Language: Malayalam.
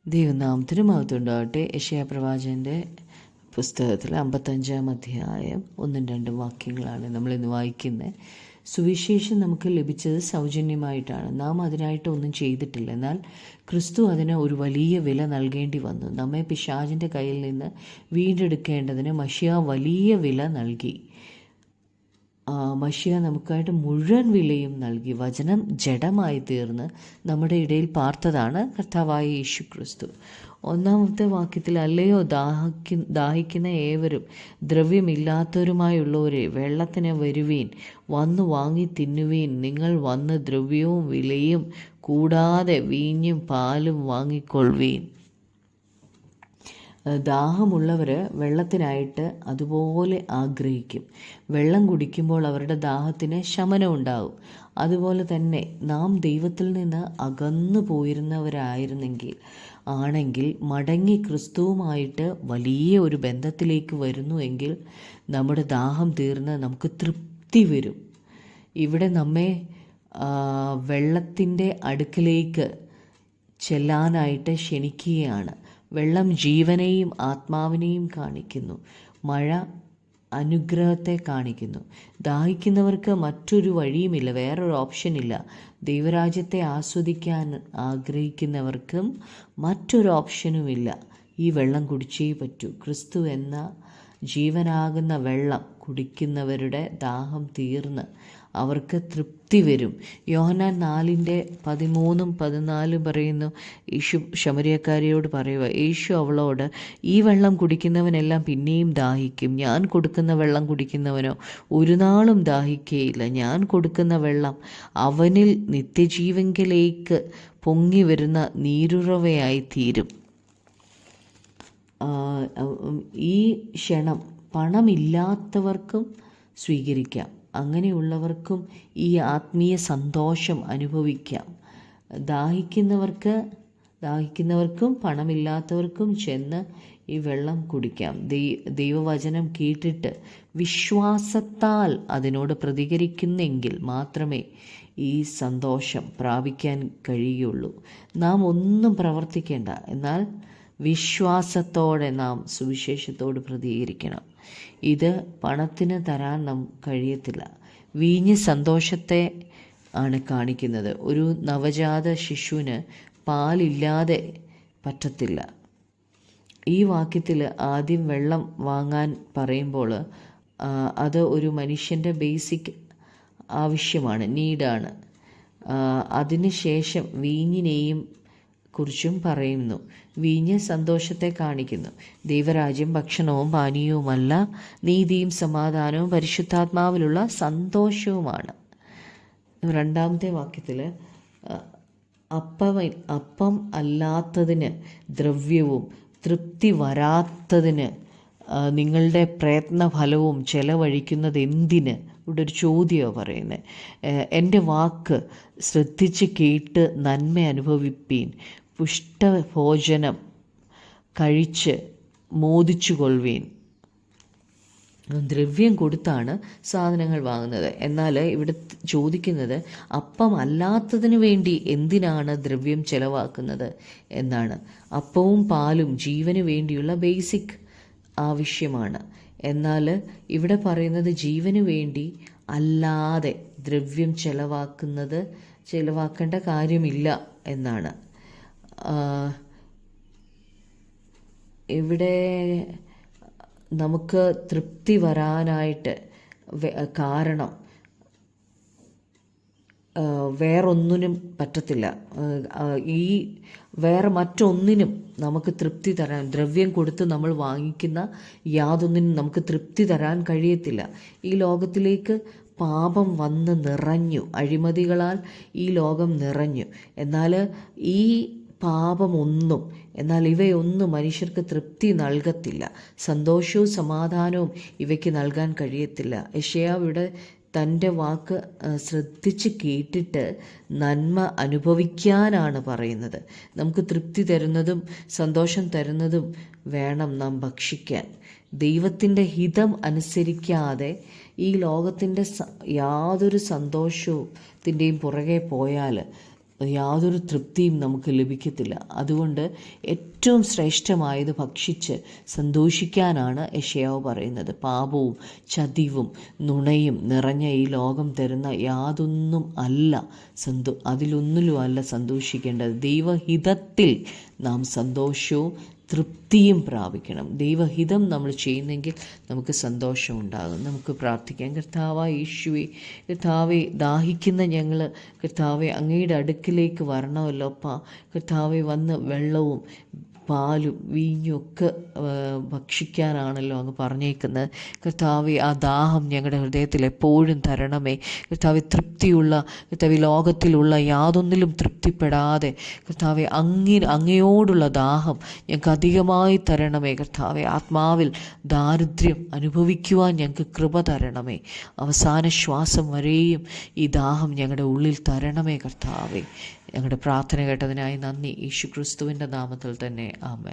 ദൈവനാമത്തിന് മഹത്വമുണ്ടാകട്ടെ. യെശയ്യാ പ്രവാചകൻ്റെ പുസ്തകത്തിൽ 55-ാം അധ്യായം 1-2 വാക്യങ്ങളാണ് നമ്മളിന്ന് വായിക്കുന്നത്. സുവിശേഷം നമുക്ക് ലഭിച്ചത് സൗജന്യമായിട്ടാണ്. നാം അതിനായിട്ട് ഒന്നും ചെയ്തിട്ടില്ല. എന്നാൽ ക്രിസ്തു അതിന് ഒരു വലിയ വില നൽകേണ്ടി വന്നു. നമ്മെ പിശാചിൻ്റെ കയ്യിൽ നിന്ന് വീണ്ടെടുക്കേണ്ടതിന് മശിഹ വലിയ വില നൽകി. മശിഹ നമുക്കായിട്ട് മുഴുവൻ വിലയും നൽകി. വചനം ജഡമായി തീർന്ന് നമ്മുടെ ഇടയിൽ പാർത്തതാണ് കർത്താവായ യേശു ക്രിസ്തു. 1-ാമത്തെ വാക്യത്തിൽ, അല്ലയോ ദാഹിക്കുന്ന ഏവരും ദ്രവ്യമില്ലാത്തവരുമായുള്ളവരെ, വെള്ളത്തിന് വരുവീൻ, വന്നു വാങ്ങി തിന്നുവീൻ. നിങ്ങൾ വന്ന് ദ്രവ്യവും വിലയും കൂടാതെ വീഞ്ഞും പാലും വാങ്ങിക്കൊള്ളുവീൻ. ദാഹമുള്ളവർ വെള്ളത്തിനായിട്ട് അതുപോലെ ആഗ്രഹിക്കും. വെള്ളം കുടിക്കുമ്പോൾ അവരുടെ ദാഹത്തിന് ശമനം ഉണ്ടാകും. അതുപോലെ തന്നെ നാം ദൈവത്തിൽ നിന്ന് അകന്നു പോയിരുന്നവരായിരുന്നെങ്കിൽ മടങ്ങി ക്രിസ്തുവുമായിട്ട് വലിയ ഒരു ബന്ധത്തിലേക്ക് വരുന്നു എങ്കിൽ നമ്മുടെ ദാഹം തീർന്ന് നമുക്ക് തൃപ്തി വരും. ഇവിടെ നമ്മെ വെള്ളത്തിൻ്റെ അടുക്കിലേക്ക് ചെല്ലാനായിട്ട് ക്ഷണിക്കുകയാണ്. വെള്ളം ജീവനെയും ആത്മാവിനെയും കാണിക്കുന്നു. മഴ അനുഗ്രഹത്തെ കാണിക്കുന്നു. ദാഹിക്കുന്നവർക്ക് മറ്റൊരു വഴിയുമില്ല, വേറൊരു ഓപ്ഷനില്ല. ദൈവരാജ്യത്തെ ആസ്വദിക്കാൻ ആഗ്രഹിക്കുന്നവർക്കും മറ്റൊരു ഓപ്ഷനുമില്ല. ഈ വെള്ളം കുടിച്ചേ പറ്റൂ. ക്രിസ്തു എന്ന ജീവനാകുന്ന വെള്ളം കുടിക്കുന്നവരുടെ ദാഹം തീർന്ന് അവർക്ക് തൃപ്തി വരും. യോഹന്നാൻ 4:13-14 പറയുന്നു, യേശു ശമരിയക്കാരിയോട് പറയുക, യേശു അവളോട്, ഈ വെള്ളം കുടിക്കുന്നവനെല്ലാം പിന്നെയും ദാഹിക്കും. ഞാൻ കൊടുക്കുന്ന വെള്ളം കുടിക്കുന്നവനോ ഒരു നാളും ദാഹിക്കുകയില്ല. ഞാൻ കൊടുക്കുന്ന വെള്ളം അവനിൽ നിത്യജീവങ്കിലേക്ക് പൊങ്ങി വരുന്ന നീരുറവയായി തീരും. ഈ ക്ഷണം പണമില്ലാത്തവർക്കും സ്വീകരിക്കാം. അങ്ങനെയുള്ളവർക്കും ഈ ആത്മീയ സന്തോഷം അനുഭവിക്കാം. ദാഹിക്കുന്നവർക്കും പണമില്ലാത്തവർക്കും ചെന്ന് ഈ വെള്ളം കുടിക്കാം. ദൈവവചനം കേട്ടിട്ട് വിശ്വാസത്താൽ അതിനോട് പ്രതികരിക്കുന്നെങ്കിൽ മാത്രമേ ഈ സന്തോഷം പ്രാപിക്കാൻ കഴിയുള്ളൂ. നാം ഒന്നും പ്രവർത്തിക്കേണ്ട, എന്നാൽ വിശ്വാസത്തോടെ നാം സുവിശേഷത്തോട് പ്രതികരിക്കണം. ഇത് പണത്തിന് തരാൻ കഴിയത്തില്ല. വീഞ്ഞ് സന്തോഷത്തെ ആണ് കാണിക്കുന്നത്. ഒരു നവജാത ശിശുവിന് പാലില്ലാതെ പറ്റത്തില്ല. ഈ വാക്യത്തിൽ ആദ്യം വെള്ളം വാങ്ങാൻ പറയുമ്പോൾ അത് ഒരു മനുഷ്യൻ്റെ ബേസിക് ആവശ്യമാണ്, നീഡാണ്. അതിനുശേഷം വീഞ്ഞിനെയും കുറിച്ചും പറയുന്നു. വീഞ്ഞ് സന്തോഷത്തെ കാണിക്കുന്നു. ദൈവരാജ്യം ഭക്ഷണവും പാനീയവുമല്ല, നീതിയും സമാധാനവും പരിശുദ്ധാത്മാവിലുള്ള സന്തോഷവുമാണ്. 2-ാമത്തെ വാക്യത്തിൽ, അപ്പം അല്ലാത്തതിന് ദ്രവ്യവും തൃപ്തി വരാത്തതിന് നിങ്ങളുടെ പ്രയത്നഫലവും ചെലവഴിക്കുന്നത് എന്തിന്? ഇവിടെ ഒരു ചോദ്യമാണ് പറയുന്നത്. എൻ്റെ വാക്ക് ശ്രദ്ധിച്ച് കേട്ട് നന്മ അനുഭവിപ്പീൻ. പുഷ്ടഭോജനം കഴിച്ച് മോദിച്ചു കൊള്ളുവീൻ. ദ്രവ്യം കൊടുത്താണ് സാധനങ്ങൾ വാങ്ങുന്നത്. എന്നാൽ ഇവിടെ ചോദിക്കുന്നത്, അപ്പം അല്ലാത്തതിന് വേണ്ടി എന്തിനാണ് ദ്രവ്യം ചെലവാക്കുന്നത് എന്നാണ്. അപ്പവും പാലും ജീവന് വേണ്ടിയുള്ള ബേസിക് ആവശ്യമാണ്. എന്നാൽ ഇവിടെ പറയുന്നത് ജീവന് വേണ്ടി അല്ലാതെ ദ്രവ്യം ചെലവാക്കേണ്ട കാര്യമില്ല എന്നാണ്. ഇവിടെ നമുക്ക് തൃപ്തി വരാനായിട്ട് കാരണം വേറൊന്നിനും പറ്റത്തില്ല. വേറെ മറ്റൊന്നിനും നമുക്ക് തൃപ്തി തരാൻ, ദ്രവ്യം കൊടുത്ത് നമ്മൾ വാങ്ങിക്കുന്ന യാതൊന്നിനും നമുക്ക് തൃപ്തി തരാൻ കഴിയത്തില്ല. ഈ ലോകത്തിലേക്ക് പാപം വന്ന് നിറഞ്ഞു. അഴിമതികളാൽ ഈ ലോകം നിറഞ്ഞു. എന്നാൽ ഈ എന്നാൽ ഇവയൊന്നും മനുഷ്യർക്ക് തൃപ്തി നൽകത്തില്ല. സന്തോഷവും സമാധാനവും ഇവയ്ക്ക് നൽകാൻ കഴിയത്തില്ല. യെശയ്യാവിടെ തൻ്റെ വാക്ക് ശ്രദ്ധിച്ച് കേട്ടിട്ട് നന്മ അനുഭവിക്കാനാണ് പറയുന്നത്. നമുക്ക് തൃപ്തി തരുന്നതും സന്തോഷം തരുന്നതും വേണം നാം ഭക്ഷിക്കാൻ. ദൈവത്തിൻ്റെ ഹിതം അനുസരിക്കാതെ ഈ ലോകത്തിൻ്റെ യാതൊരു സന്തോഷത്തിൻ്റെയും പുറകെ പോയാൽ യാതൊരു തൃപ്തിയും നമുക്ക് ലഭിക്കത്തില്ല. അതുകൊണ്ട് ഏറ്റവും ശ്രേഷ്ഠമായത് ഭക്ഷിച്ച് സന്തോഷിക്കാനാണ് യെശയ്യാവ് പറയുന്നത്. പാപവും ചതിവും നുണയും നിറഞ്ഞ ഈ ലോകം തരുന്ന യാതൊന്നും അല്ല അതിലൊന്നിലും അല്ല സന്തോഷിക്കേണ്ടത്. ദൈവഹിതത്തിൽ നാം സന്തോഷവും തൃപ്തിയും പ്രാപിക്കണം. ദൈവഹിതം നമ്മൾ ചെയ്യുന്നെങ്കിൽ നമുക്ക് സന്തോഷം ഉണ്ടാകും. നമുക്ക് പ്രാർത്ഥിക്കാം. കർത്താവായ യേശുവേ, കർത്താവെ, ദാഹിക്കുന്ന ഞങ്ങൾ കർത്താവെ അങ്ങയുടെ അടുക്കിലേക്ക് വരണമല്ലോപ്പാ. കർത്താവെ, വന്ന് വെള്ളവും പാലും വീഞ്ഞും ഒക്കെ ഭക്ഷിക്കാനാണല്ലോ അങ്ങ് പറഞ്ഞേക്കുന്നത്. കർത്താവെ, ആ ദാഹം ഞങ്ങളുടെ ഹൃദയത്തിൽ എപ്പോഴും തരണമേ. കർത്താവെ, തൃപ്തിയുള്ള കർത്താവെ, ലോകത്തിലുള്ള യാതൊന്നിലും തൃപ്തിപ്പെടാതെ കർത്താവെ അങ്ങയോടുള്ള ദാഹം ഞങ്ങൾക്ക് അധികമായി തരണമേ. കർത്താവെ, ആത്മാവിൽ ദാരിദ്ര്യം അനുഭവിക്കുവാൻ ഞങ്ങൾക്ക് കൃപ തരണമേ. അവസാന ശ്വാസം വരെയും ഈ ദാഹം ഞങ്ങളുടെ ഉള്ളിൽ തരണമേ കർത്താവെ. ഞങ്ങളുടെ പ്രാർത്ഥന കേട്ടതിനായി നന്ദി. യേശു ക്രിസ്തുവിൻ്റെ നാമത്തിൽ തന്നെ ആമേൻ.